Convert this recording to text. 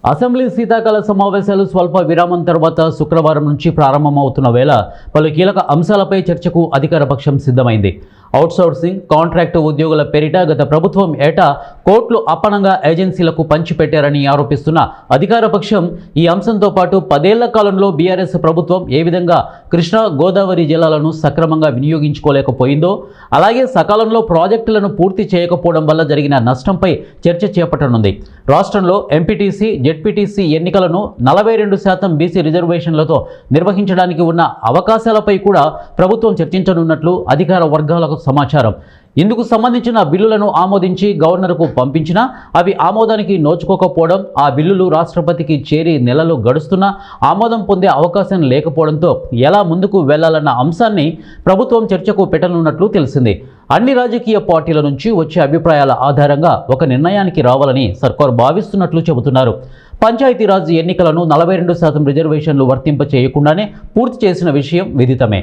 Assembly శీతాకాల సమావేశాలు స్వల్ప విరామం తర్వాత శుక్రవారం నుంచి ప్రారంభమవుతున్న వేళ పలు కీలక అంశాలపై చర్చకు అధికార పక్షం సిద్ధమైంది. అవుట్సోర్సింగ్, కాంట్రాక్టు ఉద్యోగుల పేరిట గత ప్రభుత్వం ఏటా కోట్లు అప్పనంగా ఏజెన్సీలకు పంచిపెట్టారని ఆరోపిస్తున్న అధికార పక్షం ఈ అంశంతో పాటు 10 ఏళ్ల కాలంలో బీఆర్ఎస్ ప్రభుత్వం ఏ విధంగా కృష్ణా, గోదావరి జిల్లాలను సక్రమంగా వినియోగించుకోలేకపోయిందో, అలాగే సకాలంలో ప్రాజెక్టులను పూర్తి చేయకపోవడం వల్ల జరిగిన నష్టంపై చర్చ చేపట్టనుంది. రాష్ట్రంలో ఎంపీటీసీ, జెడ్పీటీసీ ఎన్నికలను 42% బీసీ రిజర్వేషన్లతో నిర్వహించడానికి ఉన్న అవకాశాలపై కూడా ప్రభుత్వం చర్చించనున్నట్లు అధికార వర్గాలకు సమాచారం. ఇందుకు సంబంధించిన బిల్లులను ఆమోదించి గవర్నర్కు పంపించినా అవి ఆమోదానికి నోచుకోకపోవడం, ఆ బిల్లులు రాష్ట్రపతికి చేరి నెలలు గడుస్తున్నా ఆమోదం పొందే అవకాశం లేకపోవడంతో ఎలా ముందుకు వెళ్లాలన్న అంశాన్ని ప్రభుత్వం చర్చకు పెట్టనున్నట్లు తెలిసింది. అన్ని రాజకీయ పార్టీల నుంచి వచ్చే అభిప్రాయాల ఆధారంగా ఒక నిర్ణయానికి రావాలని సర్కార్ భావిస్తున్నట్లు చెబుతున్నారు. పంచాయతీరాజ్ ఎన్నికలను 42% రిజర్వేషన్లు వర్తింప చేయకుండానే పూర్తి చేసిన విషయం విదితమే.